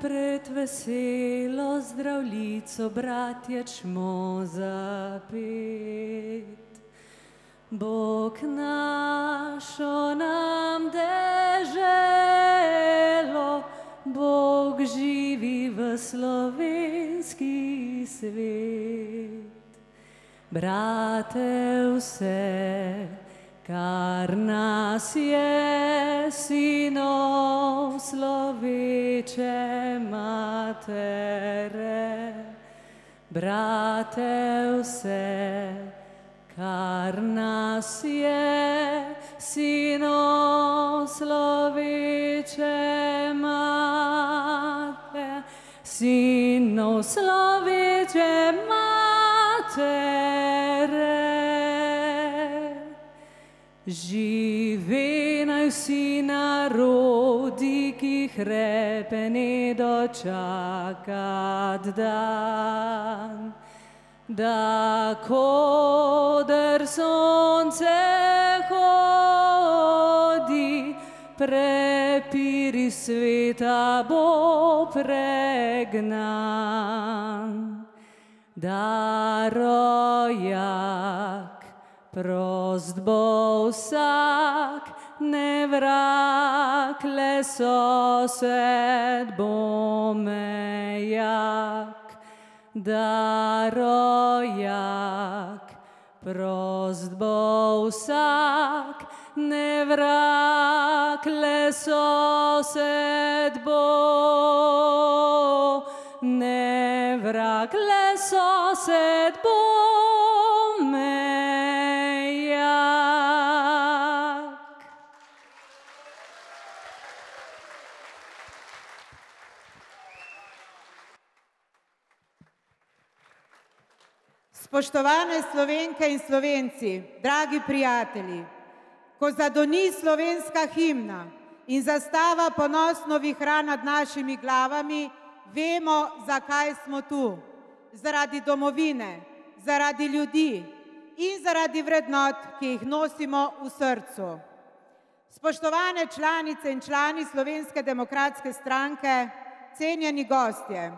pred veselo zdravljico bratje čmo zapet. Bog našo nam deželo, Bog živi v slovenski svet. Brate vse, kar nas je, sinov sloveče matere. Brate vse, kar nas je, sinov sloveče matere. Sinov sloveče matere. Žive naj vsi narodi, ki hrepe ne dočakat dan, da koder sonce hodi, prepiri sveta bo pregnan. Da rojak prost bo vsak, ne vrag, le sosed bo mejak. Da rojak prost bo vsak, ne vrag, le sosed bo, ne vrag, le sosed bo mejak. Spoštovane Slovenke in Slovenci, dragi prijatelji, ko zadoni slovenska himna in zastava ponosno vihra nad našimi glavami, vemo, zakaj smo tu. Zaradi domovine, zaradi ljudi in zaradi vrednot, ki jih nosimo v srcu. Spoštovane članice in člani Slovenske demokratske stranke, cenjeni gostje,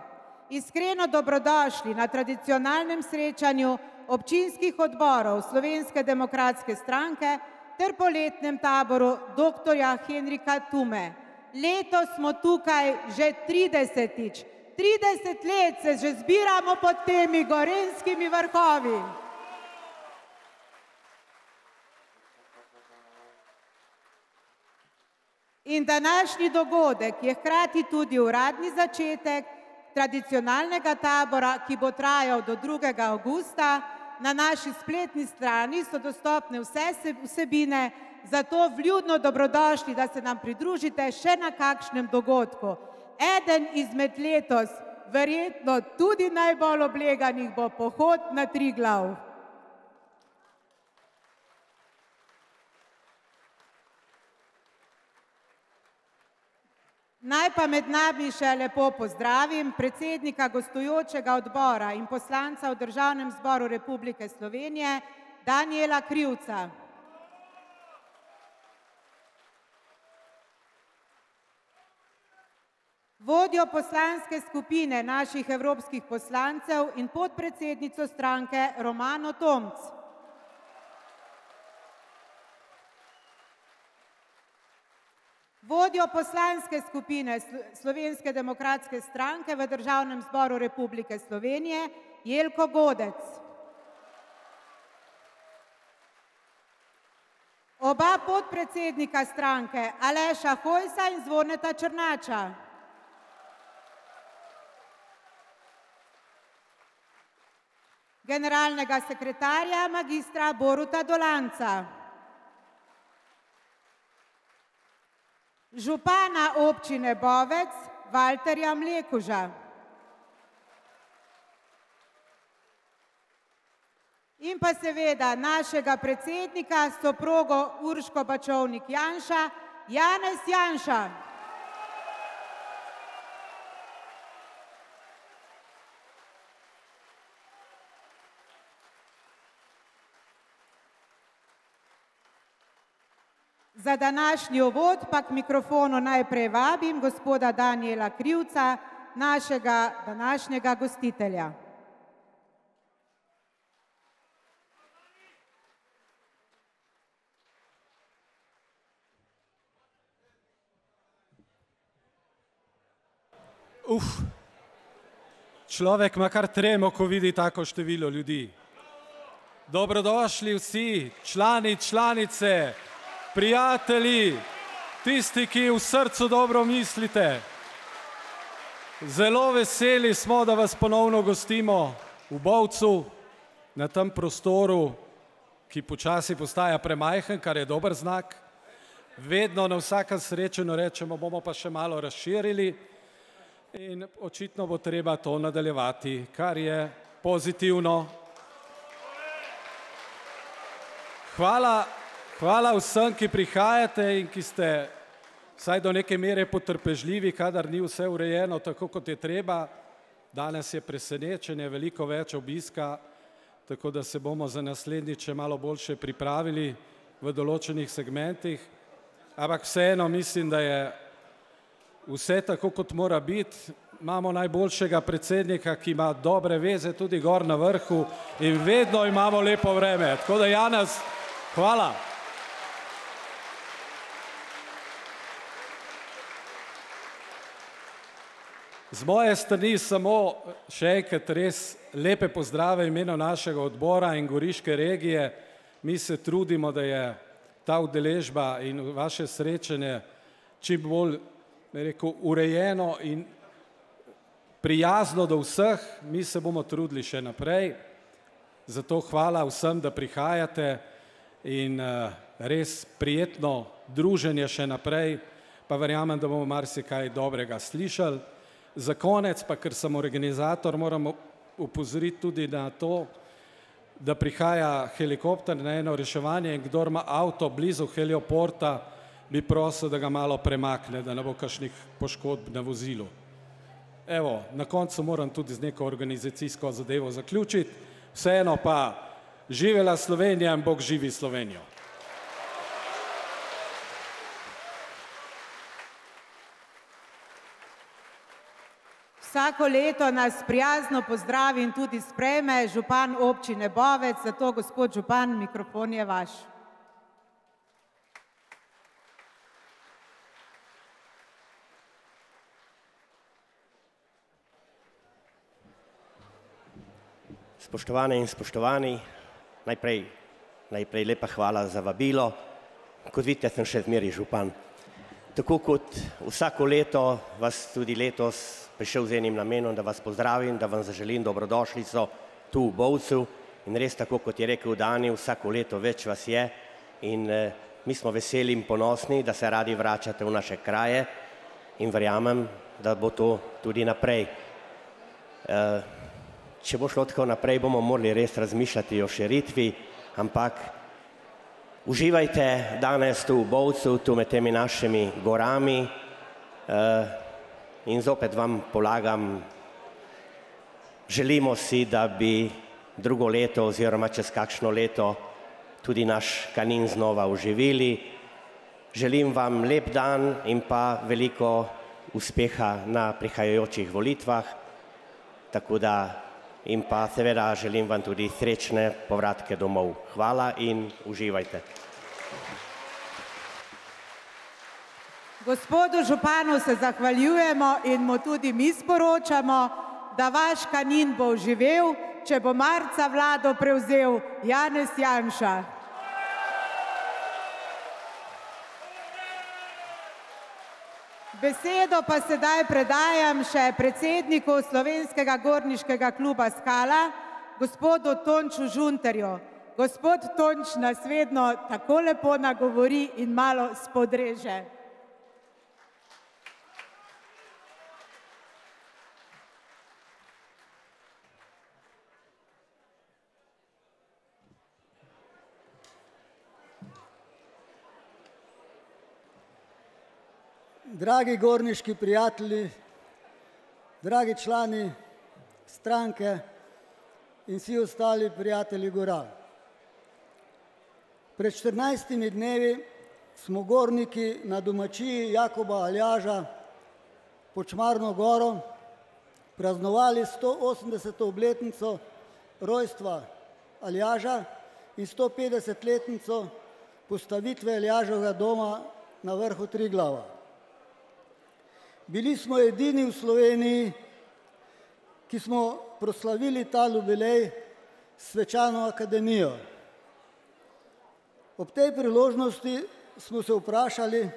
iskreno dobrodošli na tradicionalnem srečanju občinskih odborov Slovenske demokratske stranke ter poletnem taboru dr. Henrika Tume. Letos smo tukaj že 30-tič. 30 let se že zbiramo pod temi gorenjskimi vrhovi. In današnji dogodek je hkrati tudi uradni začetek tradicionalnega tabora, ki bo trajal do 2. avgusta. Na naši spletni strani so dostopne vse vsebine, zato vljudno dobrodošli, da se nam pridružite še na kakšnem dogodku. Eden izmed letos, verjetno tudi najbolj obleganih, bo pohod na Triglav. Naj pa med nami še lepo pozdravim predsednika gostujočega odbora in poslanca v Državnem zboru Republike Slovenije, Danijela Krivca. Vodjo poslanske skupine naših evropskih poslancev in podpredsednico stranke Romano Tomc. Vodjo poslanske skupine Slovenske demokratske stranke v Državnem zboru Republike Slovenije, Jelko Godec. Oba podpredsednika stranke, Aleša Hojsa in Zvoneta Črnača. Generalnega sekretarja magistra Boruta Dolanca. Župana občine Bovec, Valterja Mlekuža. In pa seveda našega predsednika, soprogo Urško Bačovnik-Janša, Janez Janša. Za današnji uvod pa k mikrofonu najprej vabim gospoda Danijela Krivca, našega današnjega gostitelja. Človek ima kar tremo, ko vidi tako število ljudi. Dobrodošli vsi, člani, članice, prijatelji, tisti, ki v srcu dobro mislite. Zelo veseli smo, da vas ponovno gostimo v Bovcu, na tem prostoru, ki počasi postaja premajhen, kar je dober znak. Vedno na vsakem srečanju rečemo, bomo pa še malo razširili in očitno bo treba to nadaljevati, kar je pozitivno. Hvala vsem, ki prihajate in ki ste vsaj do neke mere potrpežljivi, kadar ni vse urejeno tako, kot je treba. Danes je presenečenje, veliko več obiska, tako da se bomo za naslednjič še malo boljše pripravili v določenih segmentih. Ampak vseeno mislim, da je vse tako, kot mora biti. Imamo najboljšega predsednika, ki ima dobre veze tudi gor na vrhu in vedno imamo lepo vreme. Tako da Janez, hvala. Z moje strani samo še enkrat res lepe pozdrave v imenu našega odbora in Goriške regije. Mi se trudimo, da je ta udeležba in vaše srečanje čim bolj urejeno in prijazno do vseh. Mi se bomo trudili še naprej. Zato hvala vsem, da prihajate in res prijetno druženje še naprej. Pa verjamem, da bomo marsikaj dobrega slišali. Za konec pa, ker sem organizator, moram upozoriti tudi na to, da prihaja helikopter na eno reševanje in kdor ima avto blizu helioporta, bi prosil, da ga malo premakne, da ne bo kakšnih poškodb na vozilu. Evo, na koncu moram tudi z neko organizacijsko zadevo zaključiti. Vseeno pa živela Slovenija in Bog živi Slovenijo. Vsako leto nas prijazno pozdravi in tudi sprejme župan občine Bovec, zato gospod župan, mikrofon je vaš. Spoštovane in spoštovani, najprej lepa hvala za vabilo. Kot vidite, sem še zmeraj župan. Tako kot vsako leto vas tudi letos prišel z enim namenom, da vas pozdravim, da vam zaželim dobrodošlico tu v Bovcu in res tako, kot je rekel Dani, vsako leto več vas je in mi smo veseli in ponosni, da se radi vračate v naše kraje in verjamem, da bo to tudi naprej. Če bo šlo tako naprej, bomo morali res razmišljati o širitvi, ampak uživajte danes tu v Bovcu, tu med temi našimi gorami in zopet vam polagam, želimo si, da bi drugo leto oziroma čez kakšno leto tudi naš Kanin znova oživili. Želim vam lep dan in pa veliko uspeha na prihajajočih volitvah, tako da in pa seveda želim vam tudi srečne povratke domov. Hvala in uživajte. Gospodu županu se zahvaljujemo in mu tudi mi sporočamo, da vaš Kanin bo oživel, če bo marca vlado prevzel Janez Janša. Besedo pa sedaj predajam še predsedniku Slovenskega gorniškega kluba Skala, gospodu Tonču Žunterju. Gospod Tonč nas vedno tako lepo nagovori in malo spodreže. Dragi gorniški prijatelji, dragi člani stranke in vsi ostali prijatelji gora. Pred 14 dnevi smo gorniki na domačiji Jakoba Aljaža pod Šmarno goro praznovali 180. obletnico rojstva Aljaža in 150-letnico postavitve Aljaževega doma na vrhu Triglava. Bili smo edini v Sloveniji, ki smo proslavili ta jubilej s svečano akademijo. Ob tej priložnosti smo se vprašali,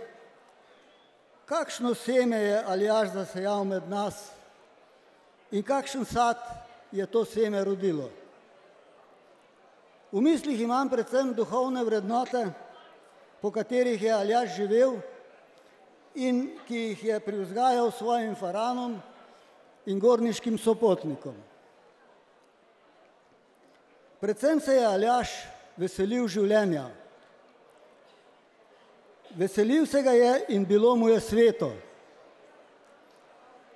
kakšno seme je Aljaž zasejal med nas in kakšen sad je to seme rodilo. V mislih imam predvsem duhovne vrednote, po katerih je Aljaž živel in ki jih je privzgajal svojim faranom in gorniškim sopotnikom. Predvsem se je Aljaž veselil življenja. Veselil se ga je in bilo mu je sveto.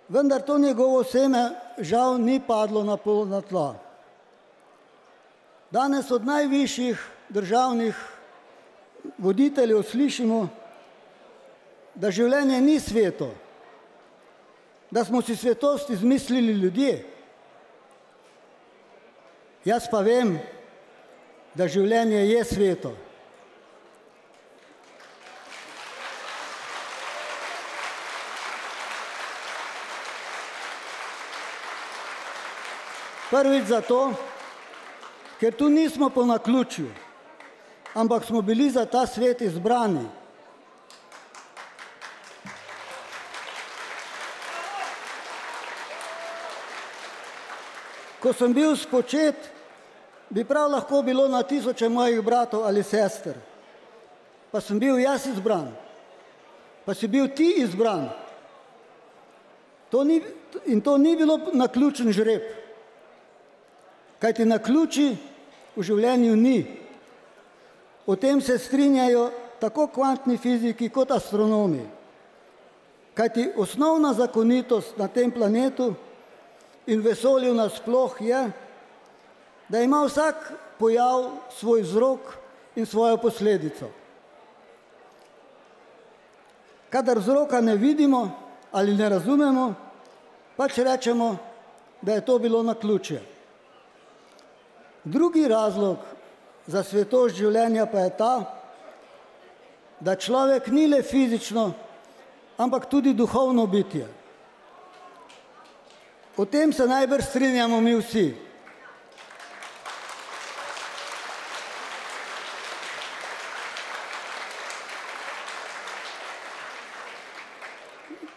Vendar to njegovo seme žal ni padlo na plodna tla. Danes od najvišjih državnih voditeljev slišimo, da življenje ni sveto, da smo si svetost izmislili ljudje. Jaz pa vem, da življenje je sveto. Prvič zato, ker tu nismo po naključju, ampak smo bili za ta svet izbrani. Ko sem bil spočet, bi prav lahko bilo na tisoče mojih bratov ali sester. Pa sem bil jaz izbran, pa si bil ti izbran. To ni bilo naključen žreb. Kajti naključij v življenju ni. O tem se strinjajo tako kvantni fiziki kot astronomi. Kajti osnovna zakonitost na tem planetu in vesolju nasploh je, da ima vsak pojav svoj vzrok in svojo posledico. Kadar vzroka ne vidimo ali ne razumemo, pač rečemo, da je to bilo naključje. Drugi razlog za svetost življenja pa je ta, da človek ni le fizično, ampak tudi duhovno bitje. O tem se najbrž strinjamo mi vsi.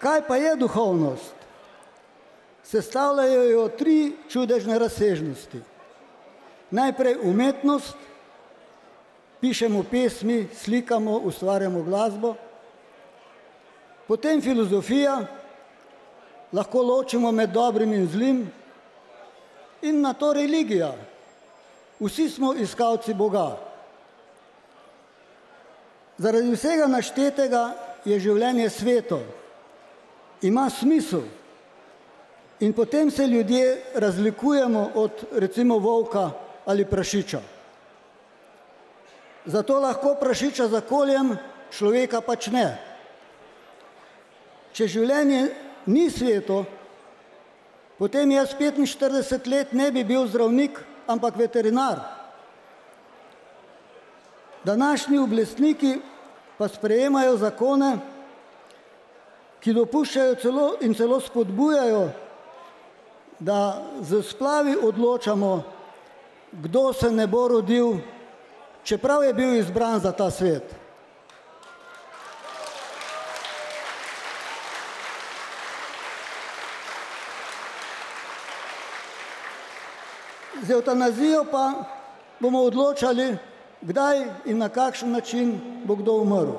Kaj pa je duhovnost? Sestavljajo jo 3 čudežne razsežnosti. Najprej umetnost, pišemo pesmi, slikamo, ustvarjamo glasbo, potem filozofija, lahko ločimo med dobrim in zlim, in nato religija. Vsi smo iskalci Boga. Zaradi vsega naštetega je življenje sveto, ima smisel in potem se ljudje razlikujemo od recimo volka ali prašiča. Zato lahko prašiča zakoljem, človeka pač ne. Če življenje ni sveto, potem jaz 45 let ne bi bil zdravnik, ampak veterinar. Današnji oblastniki pa sprejemajo zakone, ki dopuščajo celo spodbujajo, da z splavi odločamo, kdo se ne bo rodil, čeprav je bil izbran za ta svet. Z evtanazijo pa bomo odločali, kdaj in na kakšen način bo kdo umrl.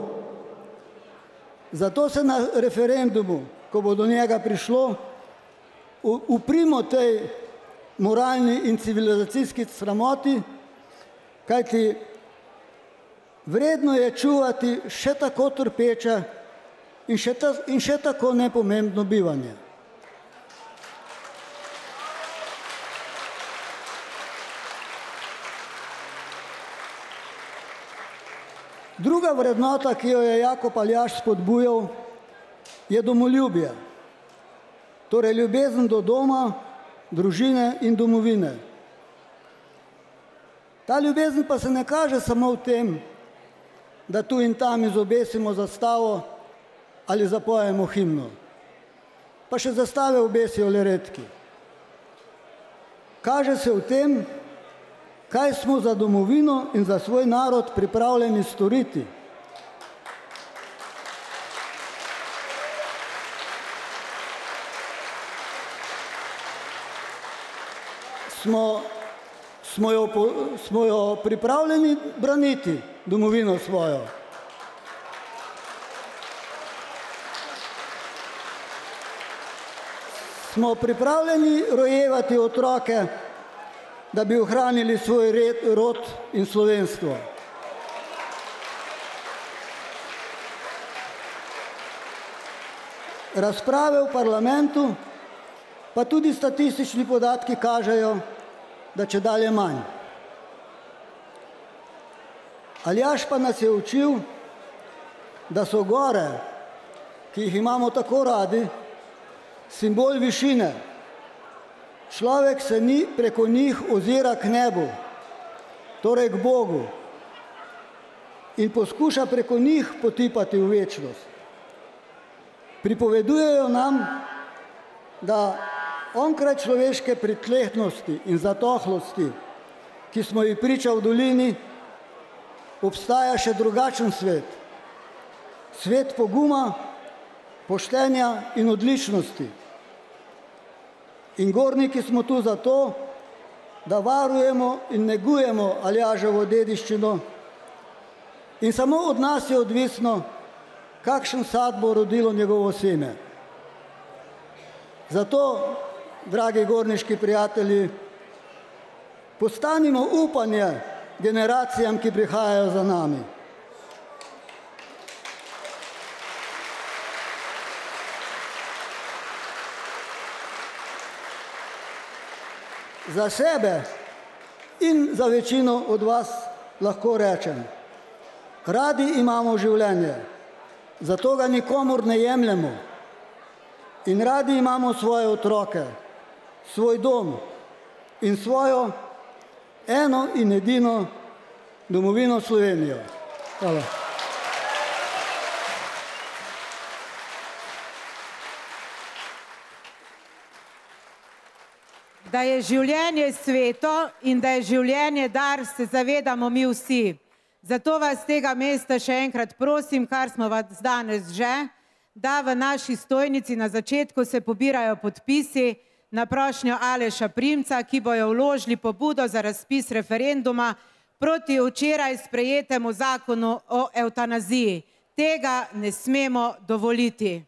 Zato se na referendumu, ko bo do njega prišlo, uprimo tej moralni in civilizacijski sramoti, kajti vredno je čuvati še tako trpeče in še tako nepomembno bivanje. Druga vrednota, ki jo je Jakob Aljaž spodbujal, je domoljubje. torej ljubezen do doma, družine in domovine. Ta ljubezen pa se ne kaže samo v tem, da tu in tam izobesimo zastavo ali zapojemo himno. Pa še zastave obesijo le redki. Kaže se v tem, kaj smo za domovino in za svoj narod pripravljeni storiti. Smo jo pripravljeni braniti, domovino svojo. Smo pripravljeni rojevati otroke, da bi ohranili svoj rod in slovenstvo. Razprave v parlamentu, pa tudi statistični podatki kažejo, da čedalje manj. Aljaž pa nas je učil, da so gore, ki jih imamo tako radi, simbol višine. Človek se ni preko njih ozira k nebu, torej k Bogu, in poskuša preko njih potipati v večnost. Pripovedujejo nam, da onkraj človeške pritlehnosti in zatohlosti, ki smo ji priča v dolini, obstaja še drugačen svet. Svet poguma, poštenja in odličnosti. In gorniki smo tu zato, da varujemo in negujemo Aljaževo dediščino in samo od nas je odvisno, kakšen sad bo rodilo njegovo seme. Zato, dragi gorniški prijatelji, postanimo upanje generacijam, ki prihajajo za nami. Za sebe in za večino od vas lahko rečem, radi imamo življenje, zato ga nikomur ne jemljemo. In radi imamo svoje otroke, svoj dom in svojo eno in edino domovino Slovenijo. Hvala. Da je življenje sveto in da je življenje dar, se zavedamo mi vsi. Zato vas z tega mesta še enkrat prosim, kar smo vas danes že, da v naši stojnici na začetku se pobirajo podpisi na prošnjo Aleša Primca, ki bojo vložili pobudo za razpis referenduma proti včeraj sprejetemu zakonu o evtanaziji. Tega ne smemo dovoliti.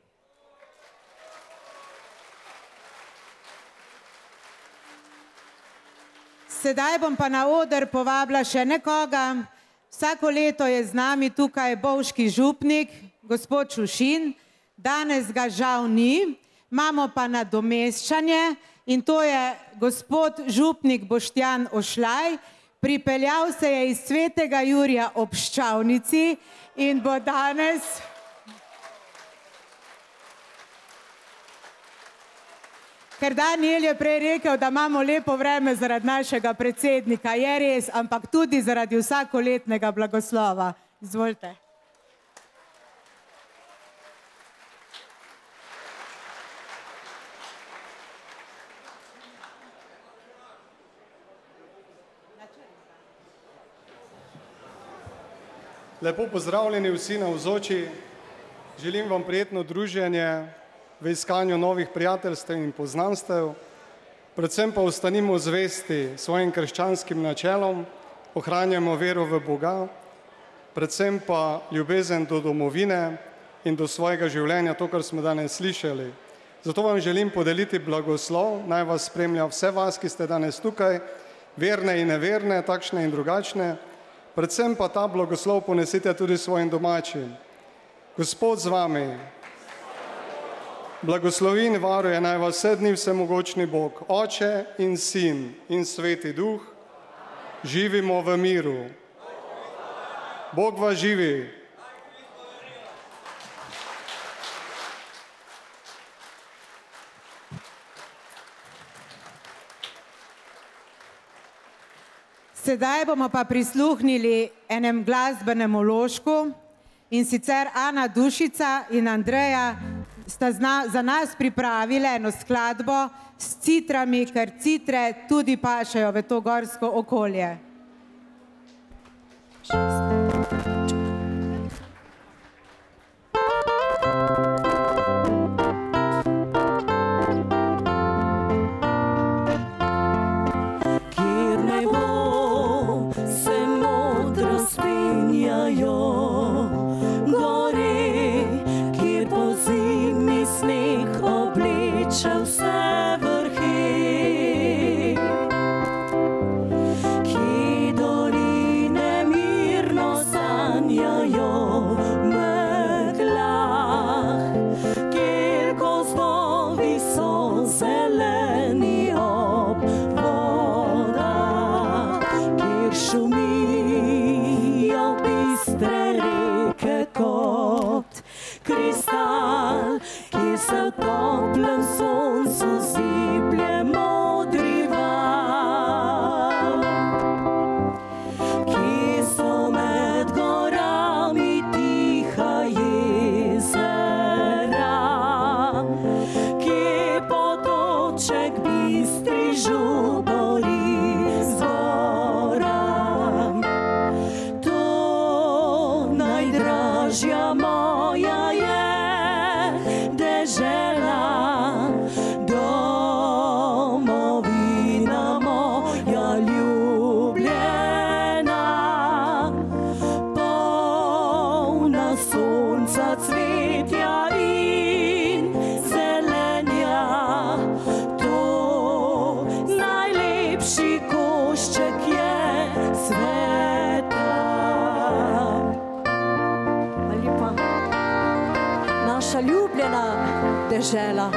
Sedaj bom pa na oder povabila še nekoga. Vsako leto je z nami tukaj bovški župnik, gospod Šušin. Danes ga žal ni, imamo pa nadomeščanje in to je gospod župnik Boštjan Ošlaj. Pripeljal se je iz Svetega Jurija ob Ščavnici in bo danes... Ker Daniel je prej rekel, da imamo lepo vreme zaradi našega predsednika, je res, ampak tudi zaradi vsakoletnega blagoslova. Izvolite. Lepo pozdravljeni vsi navzoči. Želim vam prijetno druženje v iskanju novih prijateljstev in poznanstev, predvsem pa ostanimo zvesti svojim krščanskim načelom, ohranjamo vero v Boga, predvsem pa ljubezen do domovine in do svojega življenja, to, kar smo danes slišali. Zato vam želim podeliti blagoslov, naj vas spremlja vse vas, ki ste danes tukaj, verne in neverne, takšne in drugačne, predvsem pa ta blagoslov ponesite tudi svojim domačim. Gospod z vami, blagoslovi in varuje naj vas vse dni vsemogočni Bog, Oče in Sin in Sveti Duh, živimo v miru. Bog vas živi. Sedaj bomo pa prisluhnili enem glasbenemu vložku, in sicer Ana Dušica in Andreja sta za nas pripravili eno skladbo s citrami, ker citre tudi pašejo v to gorsko okolje. Kjer nebo se modro spenjajo gore, kjer po zimi sneg obleče vse vrhe, kjer doline mirno sanjajo v meglah, kjer gozdovi so zeleni ob vodah, kjer šumijo bistre reke kot kristal, kjer se v toplem soncu ziblje modri val, kjer so med gorami tiha jezera, kjer potoček bistri žubori zgora. To najdražja moja je dežela, domovina moja ljubljena, polna sonca, cvetja in zelenja. To najlepši košček je sveta. Ali pa naša ljubljena dežela,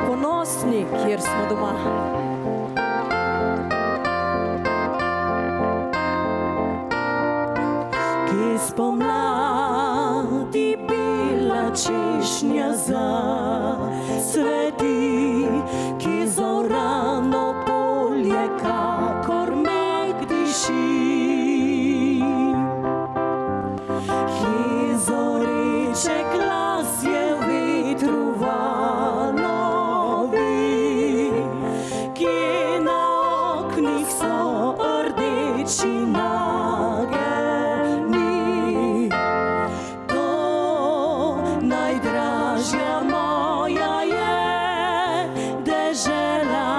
ponosni, kjer smo doma. Kje spomladi bela češnja zacveti, kje zorano polje kakor meg diši, kje zoreče glas je v vetru valovi, kje na oknih so rdeči nageljni. To najdražja moja je dežela,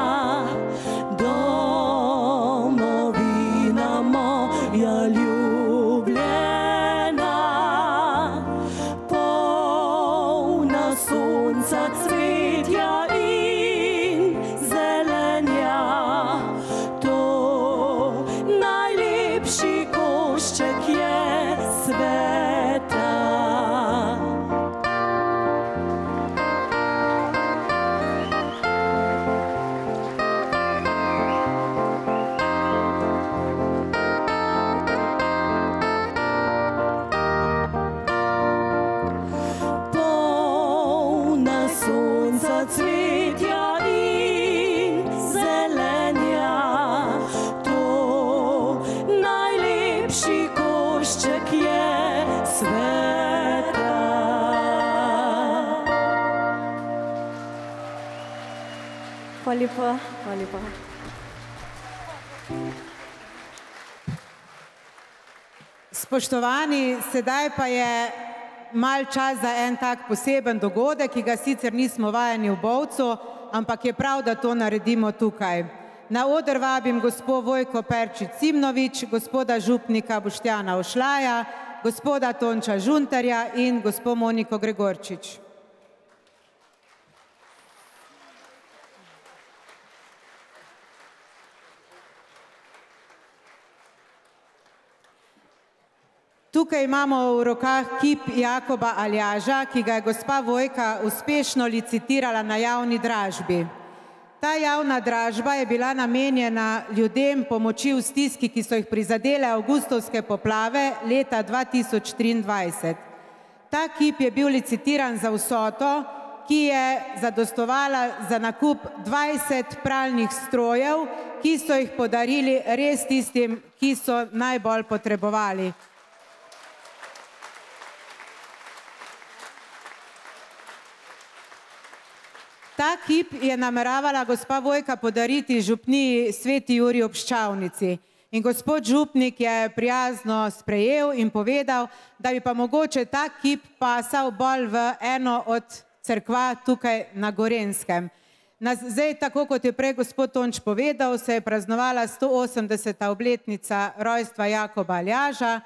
domovina moja ljubljena, polna sonca, cvetja in zelenja. To najlepši košček je sveta. Polna sonca, cvetja in zelenja. To najlepši košček je sveta. Hvala lepa, hvala lepa. Spoštovani, sedaj pa je mal čas za en tak poseben dogodek, ki ga sicer nismo vajeni v Bovcu, ampak je prav, da to naredimo tukaj. Na oder vabim gospod Vojko Perčič Cimnovič, gospoda župnika Boštjana Ošlaja, gospoda Tonča Žuntarja in gospod Moniko Gregorčič. Tukaj imamo v rokah kip Jakoba Aljaža, ki ga je gospa Vojka uspešno licitirala na javni dražbi. Ta javna dražba je bila namenjena ljudem pomoči v stiski, ki so jih prizadele avgustovske poplave leta 2023. Ta kip je bil licitiran za vsoto, ki je zadostovala za nakup 20 pralnih strojev, ki so jih podarili res tistim, ki so najbolj potrebovali. Ta kip je nameravala gospa Vojka podariti župniji Sveti Jurij ob Ščavnici. In gospod župnik je prijazno sprejel in povedal, da bi pa mogoče ta kip pasal bolj v eno od cerkva tukaj na Gorenjskem. Zdaj, tako kot je prej gospod Tonč povedal, se je praznovala 180. obletnica rojstva Jakoba Aljaža,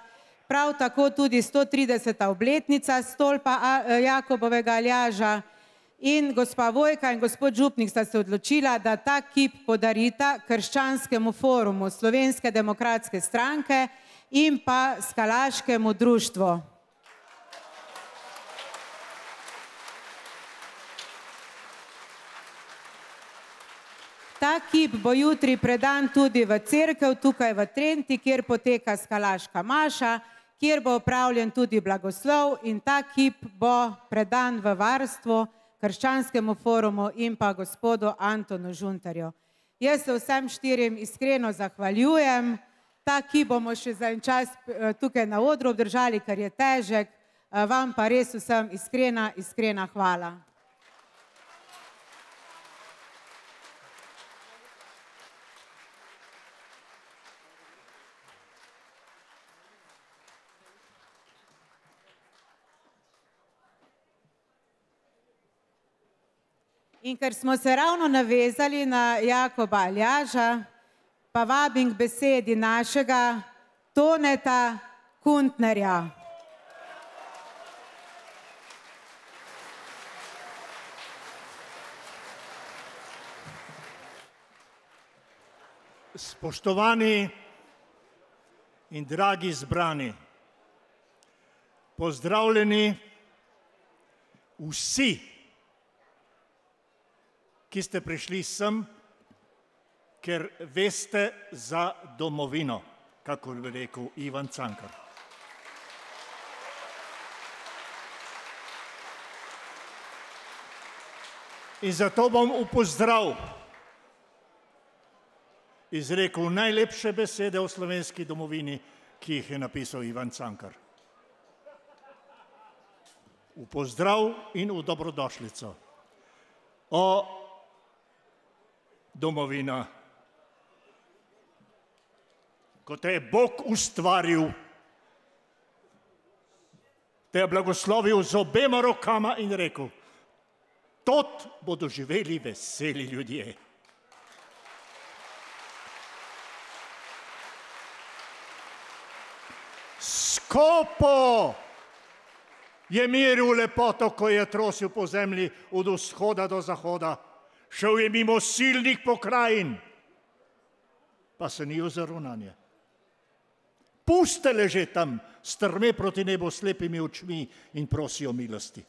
prav tako tudi 130. obletnica stolpa Jakobovega Aljaža. In gospa Vojka in gospod župnik sta se odločila, da ta kip podarita Krščanskemu forumu Slovenske demokratske stranke in pa Skalaškemu društvu. Ta kip bo jutri predan tudi v cerkev tukaj v Trenti, kjer poteka skalaška maša, kjer bo opravljen tudi blagoslov in ta kip bo predan v varstvo Krščanskemu forumu in pa gospodu Antonu Žuntarju. Jaz se vsem štirim iskreno zahvaljujem. Ta kip bomo še za en čas tukaj na odru obdržali, ker je težek. Vam pa res vsem iskrena hvala. In ker smo se ravno navezali na Jakoba Aljaža, pa vabim k besedi našega Toneta Kuntnerja. Spoštovani in dragi zbrani, pozdravljeni vsi, ki ste prišli sem, ker veste za domovino, kakor bi rekel Ivan Cankar. In zato bom v pozdrav izrekel najlepše besede o slovenski domovini, ki jih je napisal Ivan Cankar. V pozdrav in v dobrodošlico. O domovina, ko te je Bog ustvaril, te je blagoslovil z obema rokama in rekel, tot bodo živeli veseli ljudje. Skopo je meril lepoto, ko je trosil po zemlji od vzhoda do zahoda. Šel je mimo silnih pokrajin, pa se ni ozrl nanje. Puste leže tam, strme proti nebu slepimi očmi in prosijo milosti.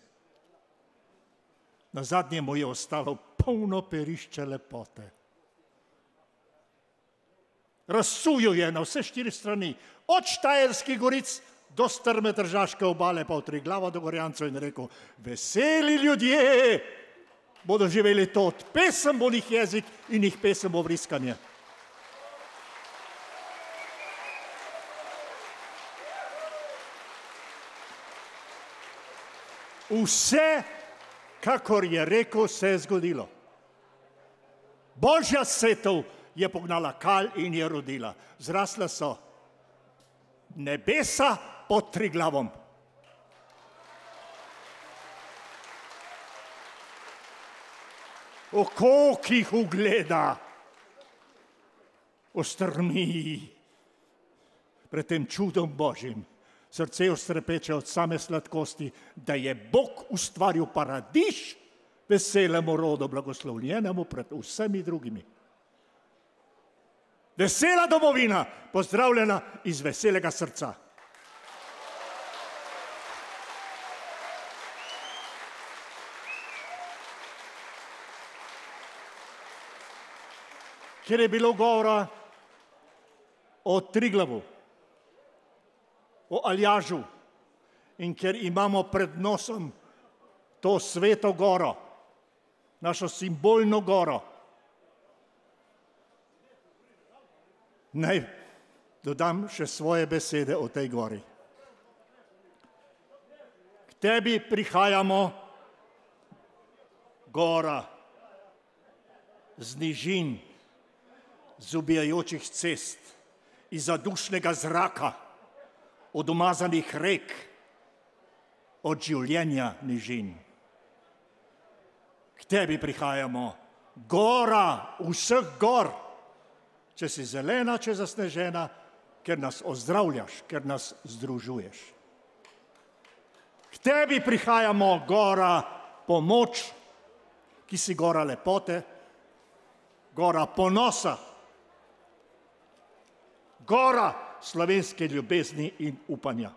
Nazadnje mu je ostalo polno perišče lepote. Razsujo je na vse 4 strani, od Štajerskih goric do strme Tržaške obale, pa od Triglava do Gorjancev in rekel, veseli ljudje bodo živeli tot, pesem bo njih jezik in njih pesem bo vriskanje. Vse, kakor je rekel, se je zgodilo. Božja setev je pognala kal in je rodila. Zrasla so nebesa pod Triglavom. Oko, ki jih ugleda, ostrmi pred tem čudom Božjim. Srce ostrepeče od same sladkosti, da je Bog ustvaril paradiž veselemu rodu, blagoslovljenemu pred vsemi drugimi. Vesela domovina, pozdravljena iz veselega srca. Kjer je bilo govora o Triglavu, o Aljažu in ker imamo pred nosom to sveto goro, našo simbolno goro. Naj dodam še svoje besede o tej gori. K tebi prihajamo, gora, z nižin, z ubijajočih cest, iz zadušnega zraka, od umazanih rek, od življenja nižin. K tebi prihajamo, gora vseh gor, če si zelena, če zasnežena, ker nas ozdravljaš, ker nas združuješ. K tebi prihajamo, gora pomoč, ki si gora lepote, gora ponosa, gora slovenske ljubezni in upanja.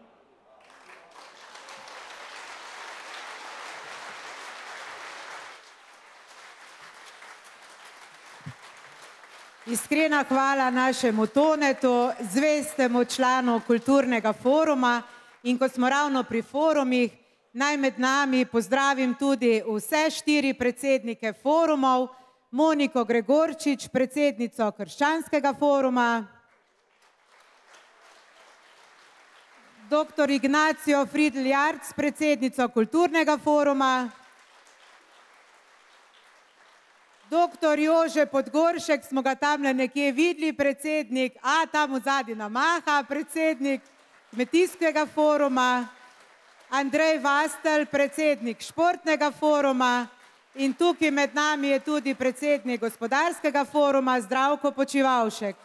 Iskrena hvala našemu Tonetu, zvestemu članu Kulturnega foruma, in ko smo ravno pri forumih, naj med nami pozdravim tudi vse 4 predsednike forumov, Moniko Gregorčič, predsednico Krščanskega foruma, dr. Ignacijo Fridl-Jarc, predsednico Kulturnega foruma, dr. Jože Podgoršek, smo ga tamle nekje videli, predsednik, tam v zadnji namaha, predsednik Kmetijskega foruma, Andrej Vastel, predsednik Športnega foruma, in tukaj med nami je tudi predsednik Gospodarskega foruma, Zdravko Počivalšek.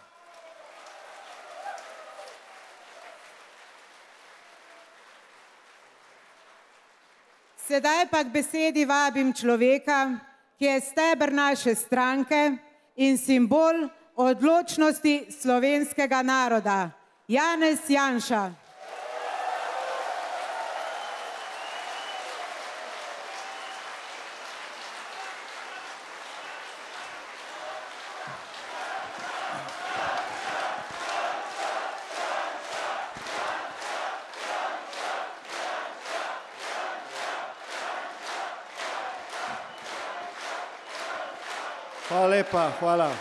Sedaj pa k besedi vabim človeka, ki je steber naše stranke in simbol odločnosti slovenskega naroda, Janez Janša. Hvala lepa, hvala.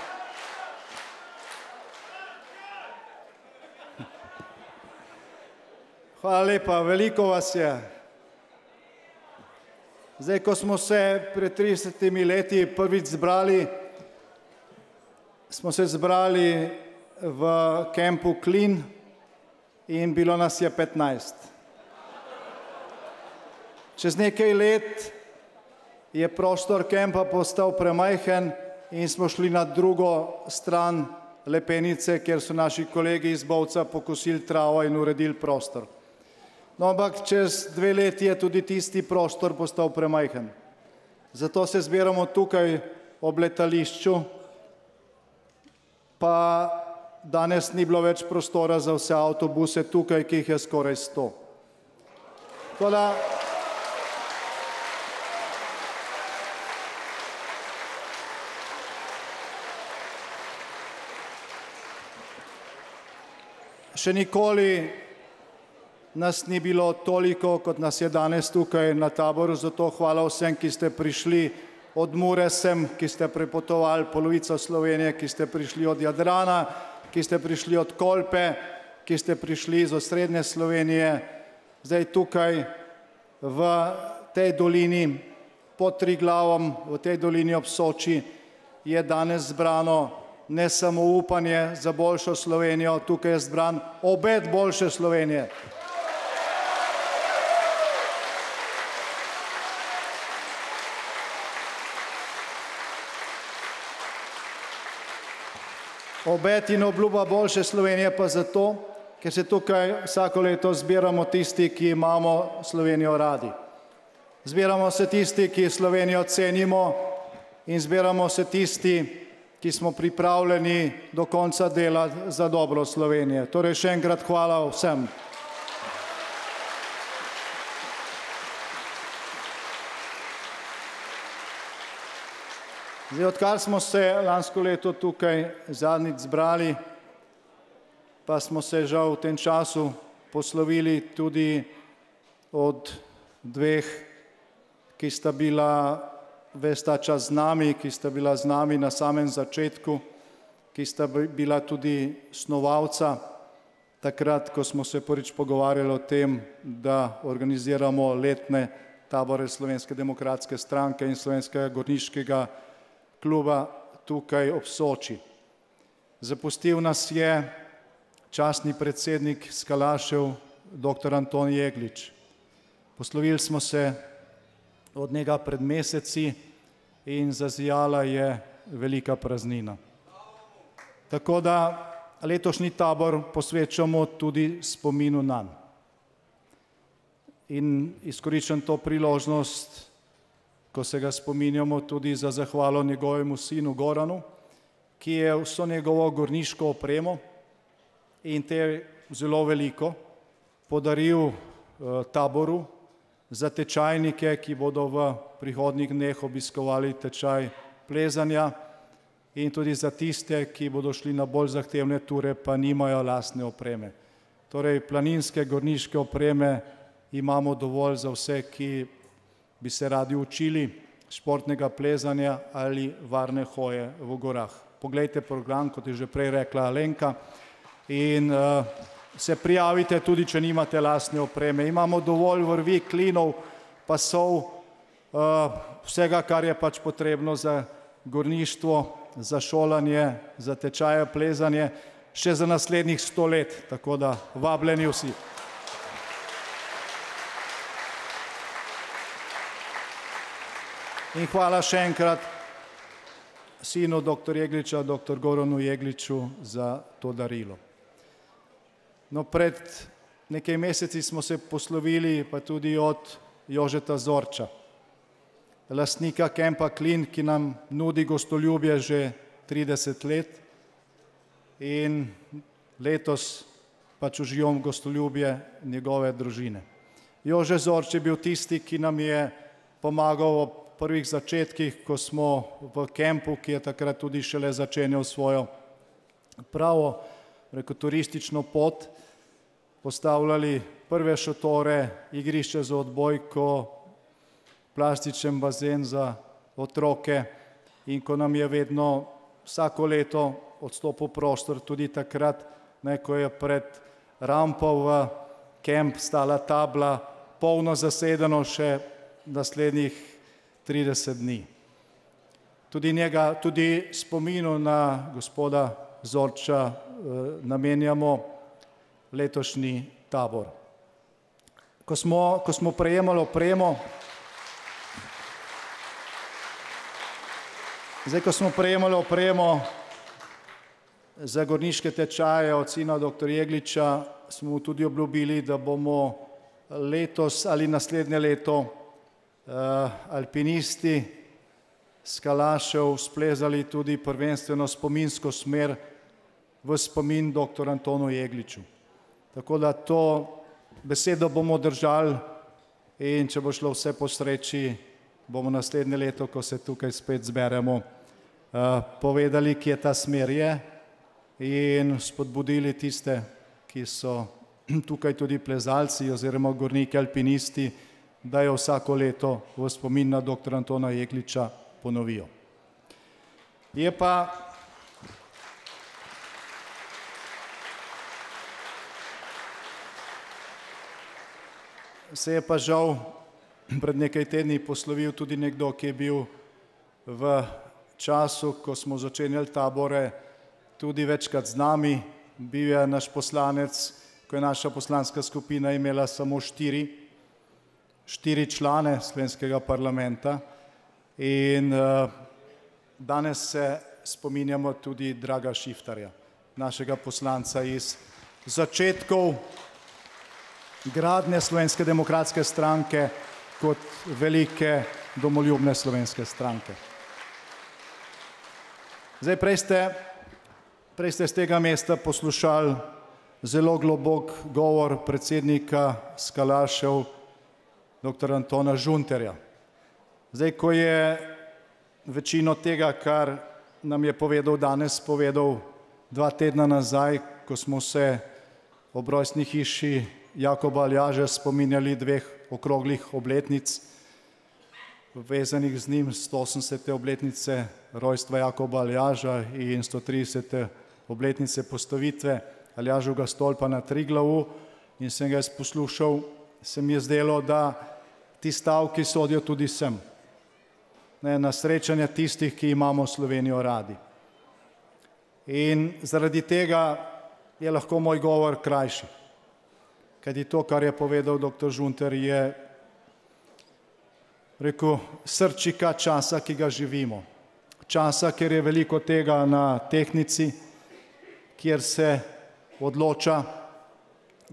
Hvala lepa, veliko vas je. Zdaj, ko smo se pred 30 leti prvič zbrali, smo se zbrali v kempu Klin in bilo nas je 15. Čez nekaj let je prostor kempa postal premajhen in smo šli na drugo stran Lepenice, kjer so naši kolegi iz Bovca pokosili travo in uredili prostor. No, ampak čez 2 leti je tudi tisti prostor postal premajhen. Zato se zbiramo tukaj ob letališču, pa danes ni bilo več prostora za vse avtobuse tukaj, ki jih je skoraj 100. Toda še nikoli nas ni bilo toliko, kot nas je danes tukaj na taboru, zato hvala vsem, ki ste prišli od Mure sem, ki ste prepotovali polovico Slovenije, ki ste prišli od Jadrana, ki ste prišli od Kolpe, ki ste prišli iz osrednje Slovenije. Zdaj tukaj v tej dolini pod Triglavom, v tej dolini ob Soči je danes zbrano ne samo upanje za boljšo Slovenijo, tukaj je zbran obet boljše Slovenije. Obet in obljuba boljše Slovenije pa zato, ker se tukaj vsako leto zbiramo tisti, ki imamo Slovenijo radi. Zbiramo se tisti, ki Slovenijo cenimo, in zbiramo se tisti, ki smo pripravljeni do konca delati za dobro Slovenije. Torej še enkrat hvala vsem. Zdaj, odkar smo se lansko leto tukaj zadnjič zbrali, pa smo se žal v tem času poslovili tudi od 2, ki sta bila ves ta čas z nami, ki sta bila z nami na samem začetku, ki sta bila tudi snovalca, takrat, ko smo se prvič pogovarjali o tem, da organiziramo letne tabore Slovenske demokratske stranke in Slovenskega gorniškega kluba tukaj ob Soči. Zapustil nas je častni predsednik Skalašev, dr. Anton Jeglič. Poslovili smo se od njega pred meseci in zazijala je velika praznina. Tako da letošnji tabor posvečamo tudi spominu nanj. In izkoriščam to priložnost, ko se ga spominjamo, tudi za zahvalo njegovemu sinu Goranu, ki je vso njegovo gorniško opremo in te zelo veliko podaril taboru za tečajnike, ki bodo v prihodnjih dneh obiskovali tečaj plezanja, in tudi za tiste, ki bodo šli na bolj zahtevne ture, pa nimajo lastne opreme. Torej, planinske gorniške opreme imamo dovolj za vse, ki bi se radi učili športnega plezanja ali varne hoje v gorah. Poglejte program, kot je že prej rekla Alenka, in se prijavite tudi, če nimate lastne opreme. Imamo dovolj vrvi, klinov, pasov, vsega, kar je pač potrebno za gorništvo, za šolanje, za tečaje plezanje, še za naslednjih 100 let, tako da vabljeni vsi. In hvala še enkrat sinu dr. Jegliča, dr. Goranu Jegliču za to darilo. No, pred nekaj meseci smo se poslovili pa tudi od Jožeta Zorča, lastnika Kempa Klin, ki nam nudi gostoljubje že 30 let in letos pač uživamo gostoljubje njegove družine. Jože Zorč je bil tisti, ki nam je pomagal ob prvih začetkih, ko smo v Kempu, ki je takrat tudi šele začenjal svojo pravo turistično pot, postavljali prve šotore, igrišče za odbojko, plastičen bazen za otroke, in ko nam je vedno vsako leto odstopil prostor, tudi takrat, ko je pred rampo v Kemp stala tabla, polno zasedeno še naslednjih 30 dni. Tudi spominu na gospoda Zorča namenjamo letošnji tabor. Ko smo prejemali opremo, za gorniške tečaje od sina dr. Jegliča, smo mu tudi obljubili, da bomo letos ali naslednje leto alpinisti Skalašev splezali tudi prvenstveno spominsko smer v spomin dr. Antonu Jegliču. Tako da to besedo bomo držali, in če bo šlo vse po sreči, bomo naslednje leto, ko se tukaj spet zberemo, povedali, kje ta smer je, in spodbudili tiste, ki so tukaj tudi plezalci oziroma gorniki alpinisti, da jo vsako leto v spomin na dr. Antona Jegliča ponovijo. Se je pa žal pred nekaj tedni poslovil tudi nekdo, ki je bil v času, ko smo začenjali tabore, tudi večkrat z nami. Bil je naš poslanec, ko je naša poslanska skupina imela samo 4 člane slovenskega parlamenta, in danes se spominjamo tudi Draga Šiftarja, našega poslanca iz začetkov gradnje Slovenske demokratske stranke kot velike domoljubne slovenske stranke. Zdaj, prej ste z tega mesta poslušali zelo globok govor predsednika Skalašev, dr. Antona Žunterja. Zdaj, ko je večino tega, kar nam je povedal danes, povedal 2 tedna nazaj, ko smo se ob rojstni hiši Jakoba Aljaža spominjali 2 okroglih obletnic, vezanih z njim 180. obletnice rojstva Jakoba Aljaža in 130. obletnice postavitve Aljaževega stolpa na Triglavu in sem ga jaz poslušal, se mi je zdelo, da ti stavki sodijo tudi sem. Na srečanje tistih, ki imamo Slovenijo radi. In zaradi tega je lahko moj govor krajši. Kajti to, kar je povedal dr. Žunter, je rekel srčika časa, ki ga živimo. Časa, kjer je veliko tega na tehtnici, kjer se odloča,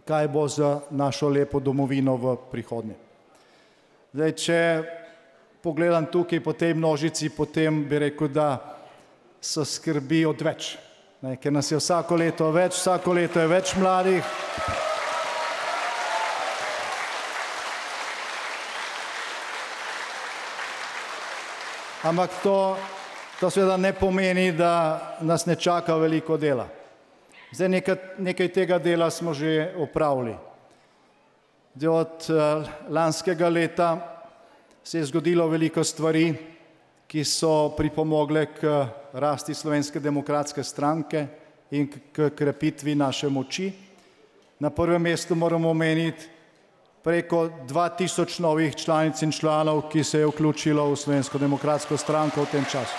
kaj bo za našo lepo domovino v prihodnje. Zdaj, če pogledam tukaj po tej množici, potem bi rekel, da so skrbi odveč. Ker nas je vsako leto več, vsako leto je več mladih. Ampak to seveda ne pomeni, da nas ne čaka veliko dela. Zdaj nekaj tega dela smo že opravili. Od lanskega leta se je zgodilo veliko stvari, ki so pripomogle k rasti Slovenske demokratske stranke in k krepitvi naše moči. Na prvem mestu moramo omeniti preko 2000 novih članic in članov, ki se je vključilo v Slovensko demokratsko stranko v tem času.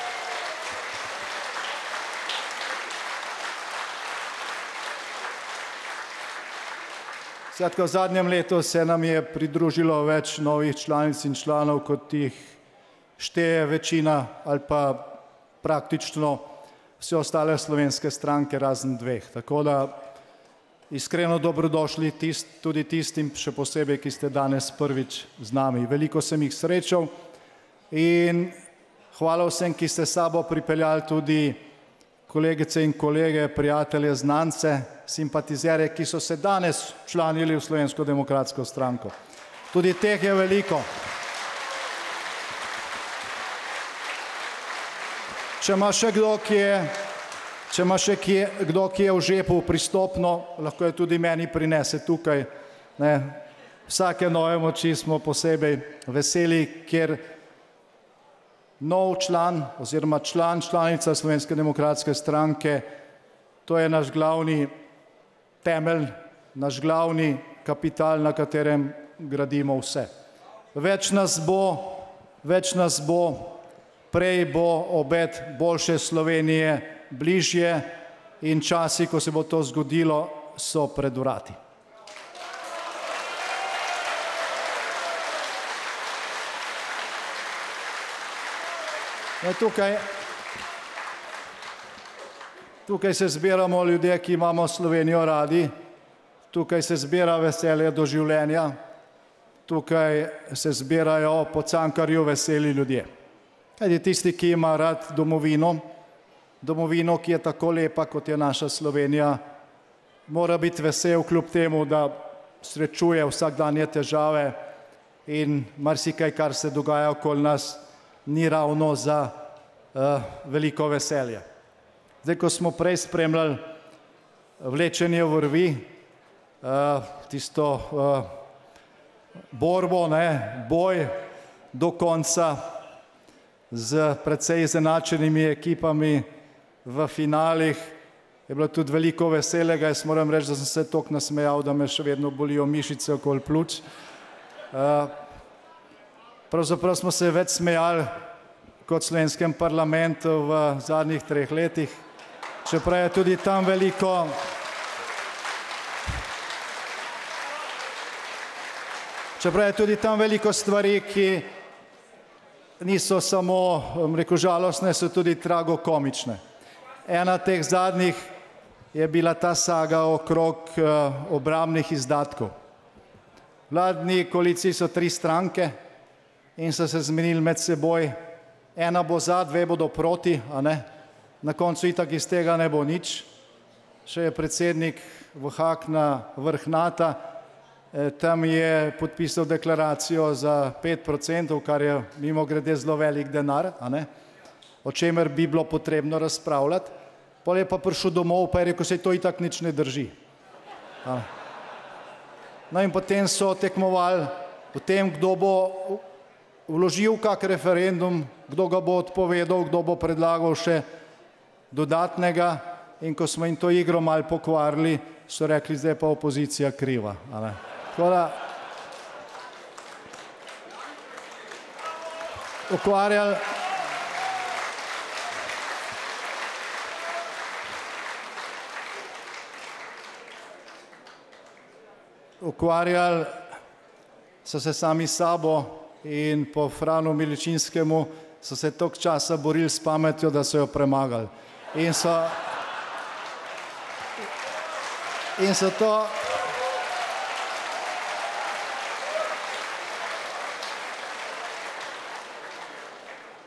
Skratka, v zadnjem letu se nam je pridružilo več novih članic in članov, kot jih šteje večina ali pa praktično vse ostale slovenske stranke razen dveh. Tako da iskreno dobrodošli tudi tistim, še posebej, ki ste danes prvič z nami. Veliko sem jih srečal in hvala vsem, ki ste s sabo pripeljali tudi kolegice in kolege, prijatelje, znance, simpatizere, ki so se danes včlanili v Slovensko demokratsko stranko. Tudi teh je veliko. Če ima še kdo, ki je v žepu pristopno, lahko je tudi meni prinese tukaj. Vsake nove moči smo posebej veseli, ker nov član oziroma članica Slovenske demokratske stranke, to je naš glavni temelj, naš glavni kapital, na katerem gradimo vse. Več nas bo, prej bo obet boljše Slovenije bližje in časi, ko se bo to zgodilo, so pred vrati. Tukaj se zbiramo ljudje, ki imamo Slovenijo radi, tukaj se zbira veselje do življenja, tukaj se zbirajo po Cankarju veseli ljudje. Kajti tisti, ki ima rad domovino, ki je tako lepa, kot je naša Slovenija, mora biti vesel kljub temu, da srečuje vsakdanje težave in marsikaj, kar se dogaja okoli nas, ni ravno za veliko veselje. Zdaj, ko smo prej spremljali vlečenje vrvi, tisto borbo, boj do konca z precej izenačenimi ekipami v finalih, je bilo tudi veliko veselega. Jaz moram reči, da sem se toliko nasmejal, da me še vedno bolijo mišice okoli pljuč. Pravzaprav smo se več smejali kot v slovenskem parlamentu v zadnjih 3 letih, čeprav je tudi tam veliko stvari, ki niso samo, žalostne, so tudi tragokomične. Ena teh zadnjih je bila ta saga okrog obrambnih izdatkov. Vladni koaliciji so 3 stranke in so se zmenili med seboj, ena bo za, 2 bodo proti, na koncu itak iz tega ne bo nič. Še je predsednik Vahak na vrh NATO, tam je podpisal deklaracijo za 5%, kar je mimogrede zelo velik denar, o čemer bi bilo potrebno razpravljati. Potem je pa prišel domov, pa je rekel, saj to itak nič ne drži. No in potem so tekmovali v tem, kdo bo vložil kak referendum, kdo ga bo odpovedal, kdo bo predlagal še dodatnega, in ko smo jim to igro malo pokvarili, so rekli, zdaj pa opozicija kriva. Tako da ukvarjali so se sami sabo in po Franu Miličinskemu so se toliko časa borili s pametjo, da so jo premagali. In so to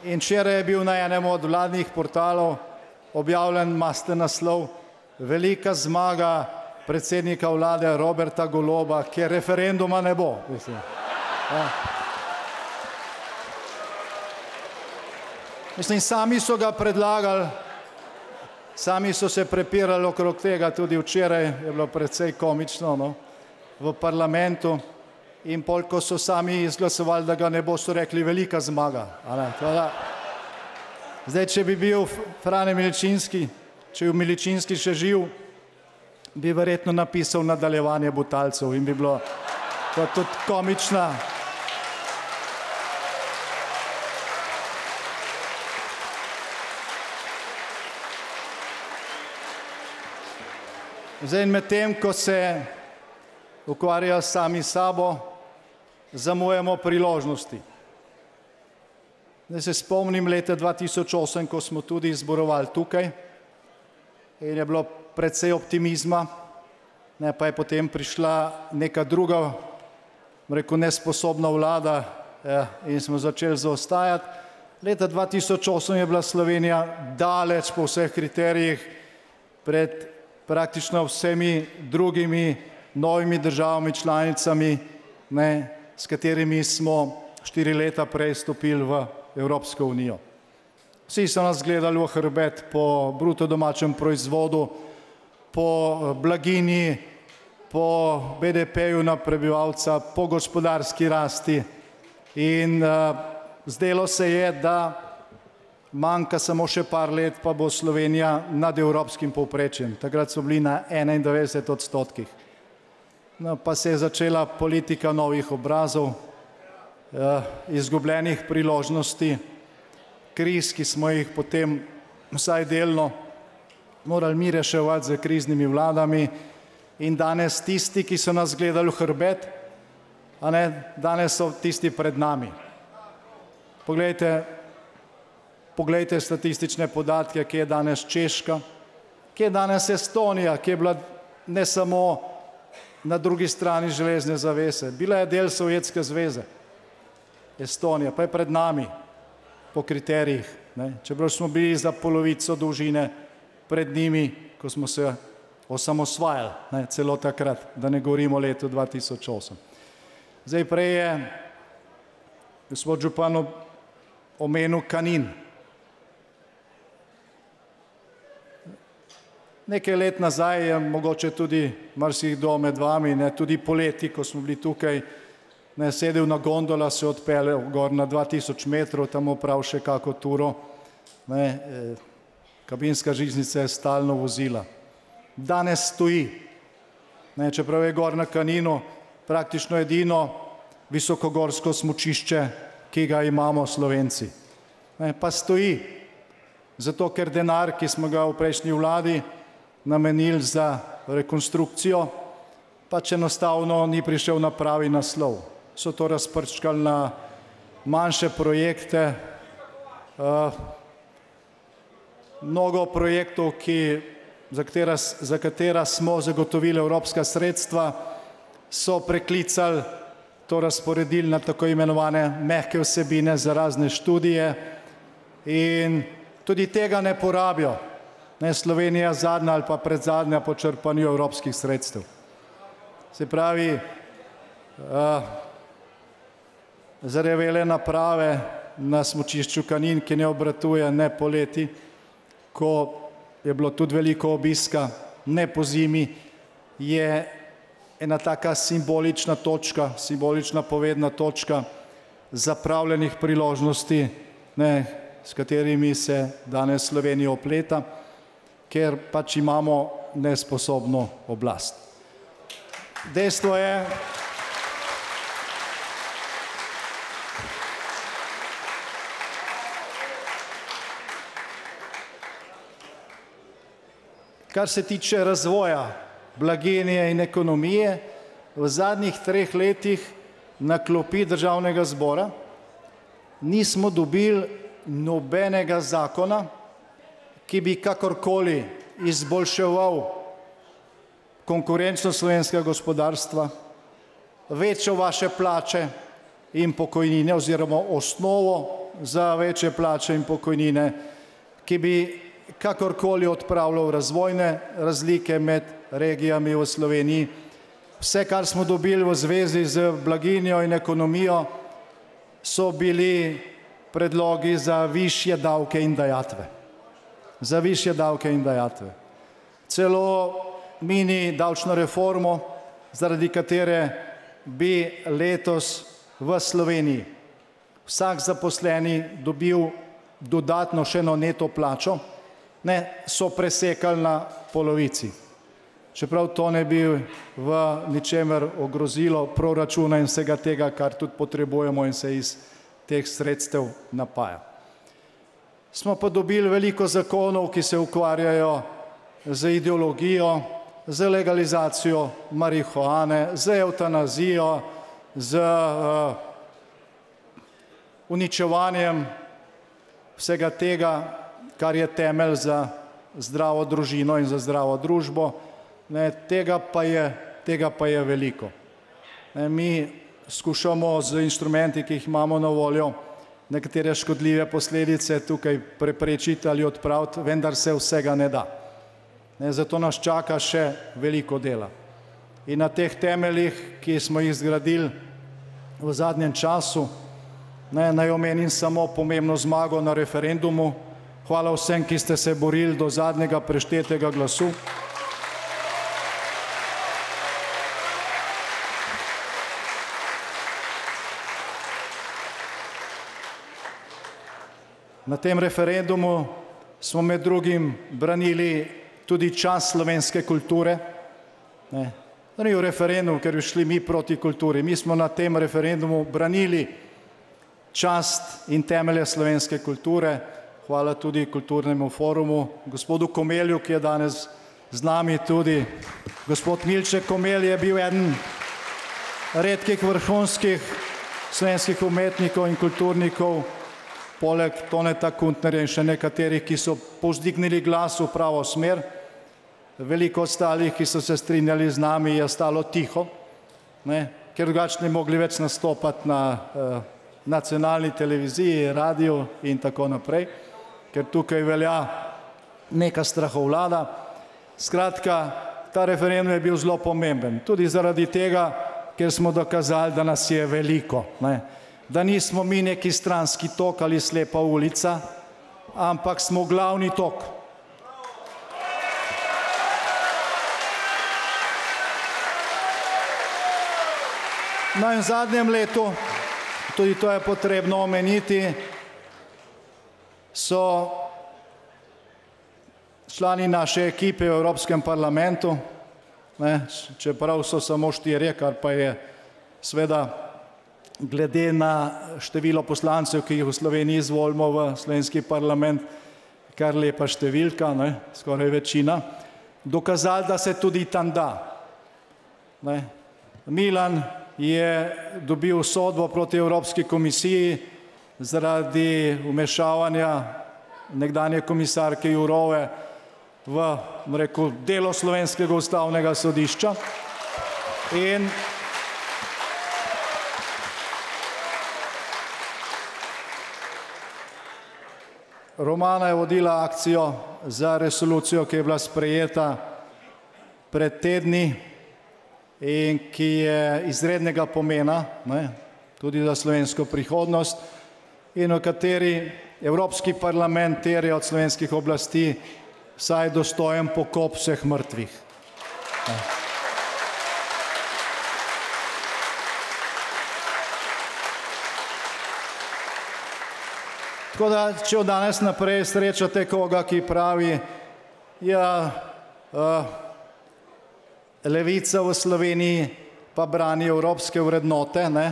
in včeraj je bil na enem od vladnih portalov objavljen masten naslov Velika zmaga predsednika vlade Roberta Goloba, kjer referenduma ne bo. Mislim, sami so ga predlagali, sami so se prepirali okrog tega, tudi včeraj je bilo precej komično, no, v parlamentu, in pol, ko so sami izglasovali, da ga ne bo, so rekli velika zmaga. Zdaj, če bi bil Frane Miličinski, če je Miličinski še živ, bi verjetno napisal nadaljevanje Butalcev in bi bilo to tudi komična. Zdaj, medtem, ko se ukvarjajo sami sabo, zamujamo priložnosti. Zdaj se spomnim leta 2008, ko smo tudi zborovali tukaj in je bilo precej optimizma, pa je potem prišla neka druga, rekel, nesposobna vlada in smo začeli zaostajati. Leta 2008 je bila Slovenija daleč po vseh kriterijih pred praktično vsemi drugimi novimi državami članicami, s katerimi smo 4 leta prej stopili v Evropsko unijo. Vsi so nas gledali v hrbet po bruto domačem proizvodu, po blaginji, po BDP-ju na prebivalca, po gospodarski rasti in zdelo se je, da manjka samo še par let, pa bo Slovenija nad evropskim povprečjem. Takrat so bili na 91%. No, pa se je začela politika novih obrazov, izgubljenih priložnosti, kriz, ki smo jih potem vsaj delno morali mi reševati z kriznimi vladami, in danes tisti, ki so nas gledali v hrbet, danes so tisti pred nami. Poglejte statistične podatke, kje je danes Češka, kje je danes Estonija, ki je bila ne samo na drugi strani železne zavese, bila je del Sovjetske zveze. Estonija pa je pred nami po kriterijih, čeprav smo bili za polovico dolžine pred njimi, ko smo se osamosvajali, celo takrat, da ne govorimo o letu 2008. Zdaj, prej je gospod župan omenil Kanin. Nekaj let nazaj je mogoče tudi marsikdo med vami, tudi poleti, ko smo bili tukaj, sedel na gondola, se odpeljal gor na 2000 metrov, tam oprav še kako turo. Kabinska žiznica je stalno vozila. Danes stoji, čeprav je gor na Kaninu praktično edino visokogorsko smučišče, ki ga imamo Slovenci. Pa stoji, zato ker denar, ki smo ga v prejšnji vladi namenili za rekonstrukcijo, pač enostavno ni prišel na pravi naslov. So to razprčkali na manjše projekte, mnogo projektov, za katera smo zagotovili evropska sredstva, so preklicali, to razporedili na tako imenovane mehke vsebine za razne študije in tudi tega ne porabijo. Slovenija zadnja ali pa predzadnja po črpanju evropskih sredstev. Se pravi, zarjavele naprave na smučišču Kanin, ki ne obratuje ne poleti, ko je bilo tudi veliko obiska, ne po zimi, je ena taka simbolična točka, simbolična povedna točka, zapravljenih priložnosti, ne, s katerimi se danes Slovenija opleta, ker pač imamo nesposobno oblast. Dejstvo je, kar se tiče razvoja blaginje in ekonomije, v zadnjih 3 letih na klopi Državnega zbora nismo dobili nobenega zakona, ki bi kakorkoli izboljševal konkurenčnost slovenskega gospodarstva, večal vaše plače in pokojnine oziroma osnovo za večje plače in pokojnine, ki bi kakorkoli odpravljal razvojne razlike med regijami v Sloveniji. Vse, kar smo dobili v zvezi z blaginjo in ekonomijo, so bili predlogi za višje davke in dajatve. Za višje davke in dajatve. Celo mini davčno reformo, zaradi katere bi letos v Sloveniji vsak zaposleni dobil dodatno še eno neto plačo, ne, so presekali na polovici. Čeprav to ne bi v ničemer ogrozilo proračuna in vsega tega, kar tudi potrebujemo in se iz teh sredstev napaja. Smo pa dobili veliko zakonov, ki se ukvarjajo z ideologijo, z legalizacijo marihuane, z evtanazijo, z uničevanjem vsega tega, kar je temelj za zdravo družino in za zdravo družbo. Ne, tega pa je veliko. Ne, mi skušamo z inštrumenti, ki jih imamo na voljo, nekatere škodljive posledice tukaj preprečiti ali odpraviti, vendar se vsega ne da. Ne, zato nas čaka še veliko dela. In na teh temeljih, ki smo jih zgradili v zadnjem času, ne, naj omenim samo pomembno zmago na referendumu. Hvala vsem, ki ste se borili do zadnjega preštetega glasu. Na tem referendumu smo med drugim branili tudi čast slovenske kulture. Ne, to ni referendum, ker bi šli mi proti kulturi. Mi smo na tem referendumu branili čast in temelje slovenske kulture. Hvala tudi Kulturnemu forumu, gospodu Komelju, ki je danes z nami tudi. Gospod Milček Komelj je bil eden redkih vrhunskih slovenskih umetnikov in kulturnikov, poleg Toneta Kuntnerja in še nekaterih, ki so povzdignili glas v pravo smer. Veliko ostalih, ki so se strinjali z nami, je ostalo tiho, ne, ker drugače ne mogli več nastopati na nacionalni televiziji, radiju in tako naprej, ker tukaj velja neka strahovlada. Skratka, ta referendum je bil zelo pomemben, tudi zaradi tega, ker smo dokazali, da nas je veliko, ne, da nismo mi neki stranski tok ali slepa ulica, ampak smo glavni tok. No in v zadnjem letu, tudi to je potrebno omeniti, so člani naše ekipe v Evropskem parlamentu, ne, čeprav so samo 4, kar pa je seveda glede na število poslancev, ki jih v Sloveniji izvolimo v slovenski parlament, kar lepa številka, ne, skoraj večina, dokazali, da se tudi tam da. Ne. Milan je dobil sodbo proti Evropski komisiji zaradi vmešavanja nekdanje komisarke Jourove v, rekel, delo slovenskega ustavnega sodišča. In Romana je vodila akcijo za resolucijo, ki je bila sprejeta pred tedni in ki je izrednega pomena, ne, tudi za slovensko prihodnost, in v kateri Evropski parlament terja od slovenskih oblasti vsaj dostojen pokop vseh mrtvih. Ne. Tako da, če od danes naprej srečate koga, ki pravi, ja, levica v Sloveniji pa brani evropske vrednote, ne,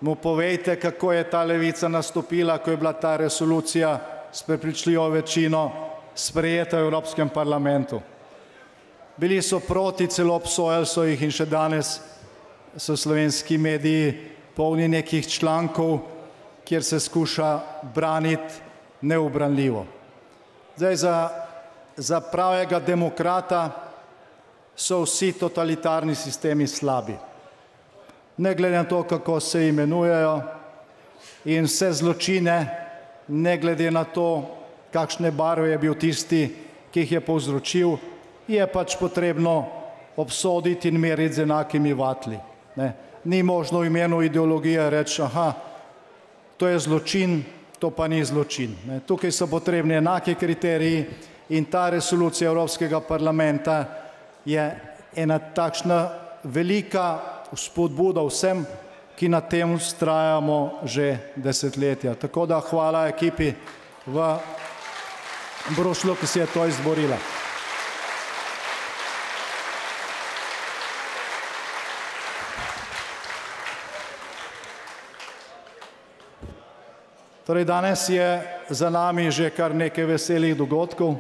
mu povejte, kako je ta levica nastopila, ko je bila ta resolucija s prepričljivo večino sprejeta v Evropskem parlamentu. Bili so proti, celo obsojali so jih in še danes so slovenski mediji polni nekih člankov, kjer se skuša braniti neubranljivo. Zdaj, za pravega demokrata so vsi totalitarni sistemi slabi. Ne glede na to, kako se imenujejo, in vse zločine, ne glede na to, kakšne barve je bil tisti, ki jih je povzročil, je pač potrebno obsoditi in meriti z enakimi vatli. Ni možno v imenu ideologije reči, aha, to je zločin, to pa ni zločin. Tukaj so potrebni enaki kriteriji in ta resolucija Evropskega parlamenta je ena takšna velika spodbuda vsem, ki na tem vztrajamo že desetletja. Tako da hvala ekipi v Bruslju, ki si je to izborila. Torej, danes je za nami že kar nekaj veselih dogodkov.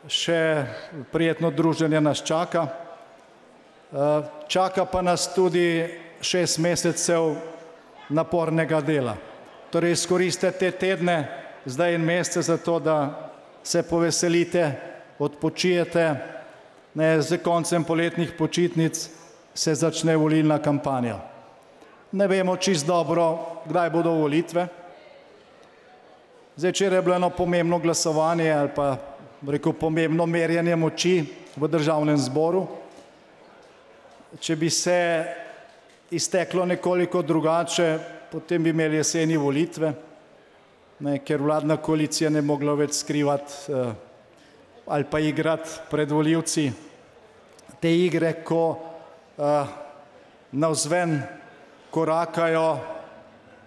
Še prijetno druženje nas čaka. Čaka pa nas tudi 6 mesecev napornega dela. Torej, izkoristite te tedne, zdaj in mesece za to, da se poveselite, odpočijete. Z koncem poletnih počitnic se začne volilna kampanja. Ne vemo čisto dobro, kdaj bodo volitve. Zdaj, včeraj je bilo eno pomembno glasovanje ali pa, rekel, pomembno merjenje moči v državnem zboru. Če bi se izteklo nekoliko drugače, potem bi imeli jeseni volitve, ker vladna koalicija ne mogla več skrivati ali pa igrati pred volivci. Te igre, ko navzven korakajo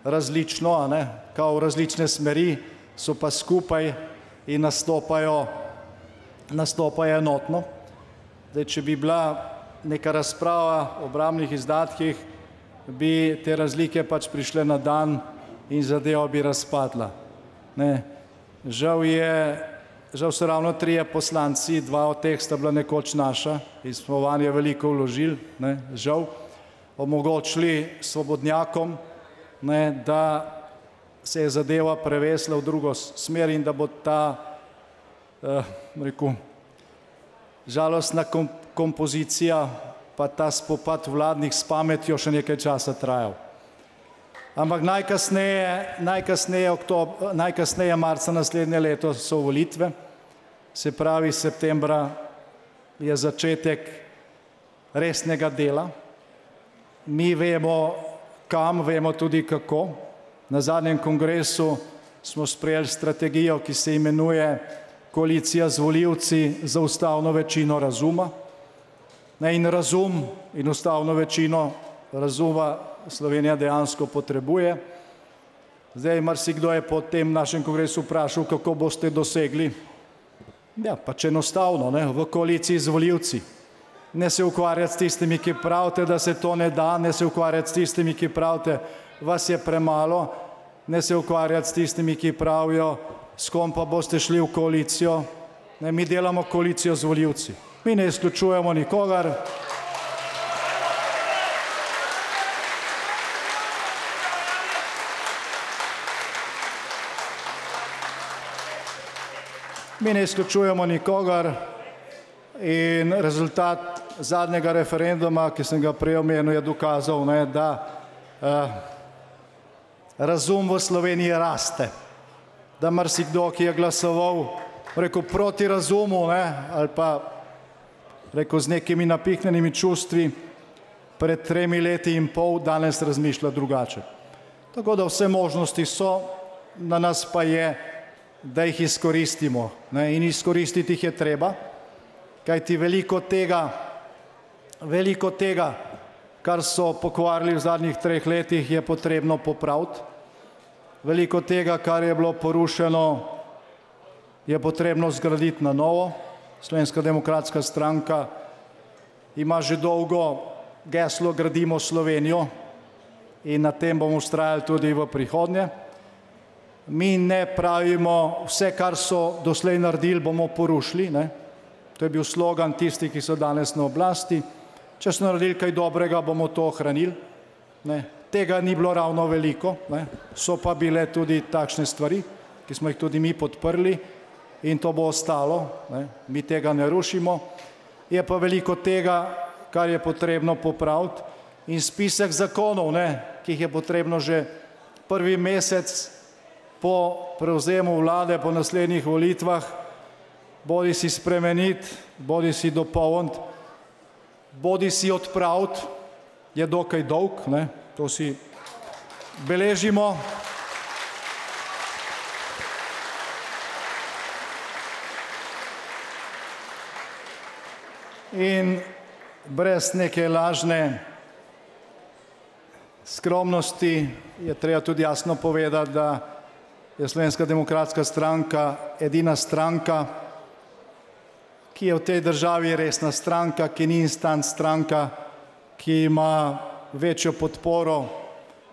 različno, kao v različne smeri, so pa skupaj in nastopajo enotno. Zdaj, če bi bila neka razprava o obrambnih izdatkih, bi te razlike pač prišle na dan in zadeva bi razpadla. Žal so ravno 3 poslanci, 2 od teh sta bila nekoč naša, in smo vanje veliko vložili, žal, omogočili svobodnjakom, da se je zadeva prevesla v drugo smer in da bo ta, rekel, žalostna kompozicija pa ta spopad vladnih s pametjo še nekaj časa trajal. Ampak najkasneje marca naslednje leto so volitve, se pravi septembra je začetek resnega dela. Mi vemo kam, vemo tudi kako. Na zadnjem kongresu smo sprejeli strategijo, ki se imenuje Koalicija z volivci za ustavno večino razuma. In razum in ustavno večino razuma Slovenija dejansko potrebuje. Zdaj, marsikdo je po tem našem kongresu vprašal, kako boste dosegli. Ja, pač enostavno, v koaliciji z volivci. Ne se ukvarjati s tistimi, ki pravite, da se to ne da, ne se ukvarjati s tistimi, ki pravite, vas je premalo, ne se ukvarjati s tistimi, ki pravijo, s kom pa boste šli v koalicijo. Mi delamo koalicijo z volivci. Mi ne izključujemo nikogar. Mi ne izključujemo nikogar in rezultat zadnjega referenduma, ki sem ga prej omenil, je dokazal, da razum v Sloveniji raste. Da marsikdo, ki je glasoval, rekel, proti razumu, ali pa, rekel, z nekimi napihnjenimi čustvi, pred 3 leti in pol, danes razmišlja drugače. Tako da vse možnosti so, na nas pa je, da jih izkoristimo. In izkoristiti jih je treba, kajti veliko tega, kar so pokvarili v zadnjih 3 letih, je potrebno popraviti. veliko tega, kar je bilo porušeno, je potrebno zgraditi na novo. Slovenska demokratska stranka ima že dolgo geslo Gradimo Slovenijo in na tem bomo vztrajali tudi v prihodnje. Mi ne pravimo, vse, kar so doslej naredili, bomo porušili. Ne? To je bil slogan tistih, ki so danes na oblasti. Če so naredili kaj dobrega, bomo to ohranili. Ne? Tega ni bilo ravno veliko, ne? So pa bile tudi takšne stvari, ki smo jih tudi mi podprli in to bo ostalo. Ne? Mi tega ne rušimo. Je pa veliko tega, kar je potrebno popraviti in spisek zakonov, ne? Ki jih je potrebno že prvi mesec po prevzemu vlade, po naslednjih volitvah, bodi si spremeniti, bodi si dopolniti, bodi si odpraviti, je dokaj dolg, ne? To si beležimo. In brez neke lažne skromnosti je treba tudi jasno povedati, da je Slovenska demokratska stranka edina stranka, ki je v tej državi resna stranka, ki ni instant stranka, ki ima večjo podporo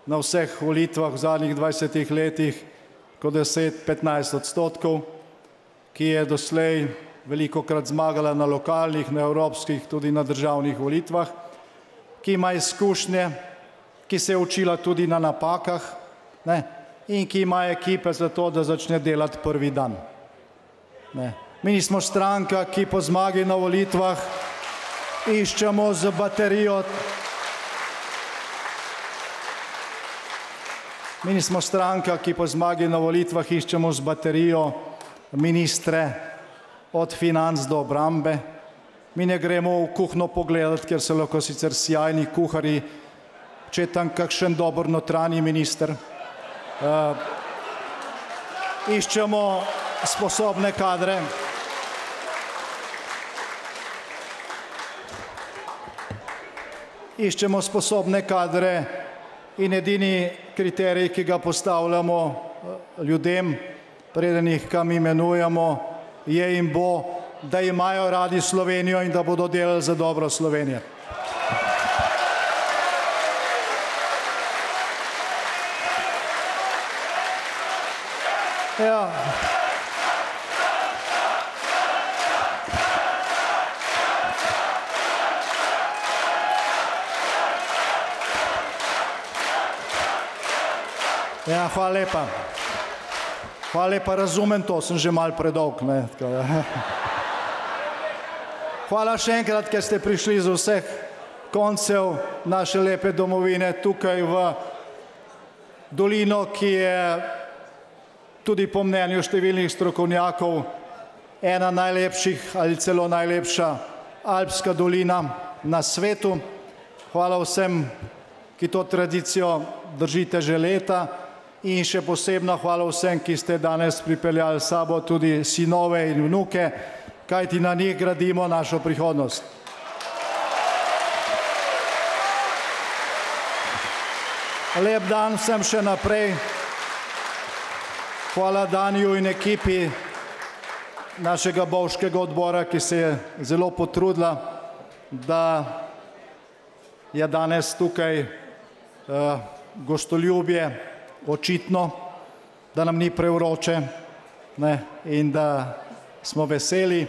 na vseh volitvah v zadnjih 20 letih kot 10–15%, ki je doslej velikokrat zmagala na lokalnih, na evropskih, tudi na državnih volitvah, ki ima izkušnje, ki se je učila tudi na napakah, ne, in ki ima ekipe za to, da začne delati prvi dan. Ne. Mi nismo stranka, ki po zmagi na volitvah iščemo z baterijo. Mi nismo stranka, ki po zmagi na volitvah iščemo z baterijo ministre od financ do obrambe. Mi ne gremo v kuhno pogledati, ker so lahko sicer sjajni kuharji, če je tam kakšen dober notranji minister. Iščemo sposobne kadre. Iščemo sposobne kadre in edini kriterij, ki ga postavljamo ljudem, preden jih kam imenujemo, je in bo, da imajo radi Slovenijo in da bodo delali za dobro Slovenije. Ja. Ja, hvala lepa. Hvala lepa, razumem to, sem že malo predolg, ne. Hvala še enkrat, ker ste prišli z vseh koncev naše lepe domovine tukaj v dolino, ki je tudi po mnenju številnih strokovnjakov ena najlepših ali celo najlepša alpska dolina na svetu. Hvala vsem, ki to tradicijo držite že leta. In še posebno hvala vsem, ki ste danes pripeljali s sabo tudi sinove in vnuke, kajti na njih gradimo našo prihodnost. Lep dan vsem še naprej. Hvala Daniju in ekipi našega bovškega odbora, ki se je zelo potrudila, da je danes tukaj gostoljubje očitno, da nam ni prevroče, ne, in da smo veseli.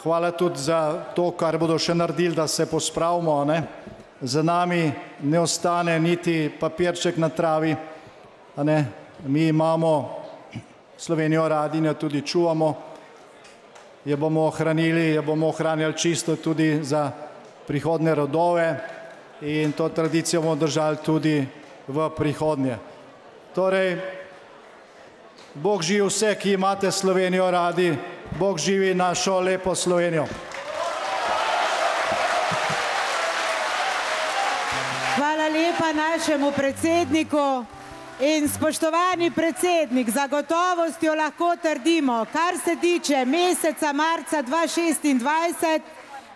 Hvala tudi za to, kar bodo še naredili, da se pospravimo, ne. Za nami ne ostane niti papirček na travi, ne. Mi imamo Slovenijo radi in jo tudi čuvamo. Jo bomo ohranili, jo bomo ohranjali čisto tudi za prihodnje rodove in to tradicijo bomo držali tudi v prihodnje. Torej, Bog živi vse, ki imate Slovenijo radi, Bog živi našo lepo Slovenijo. Hvala lepa našemu predsedniku in spoštovani predsednik, za gotovostjo lahko trdimo, kar se tiče meseca marca 2026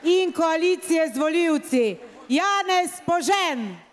in koalicije z volivci, Janez Požen.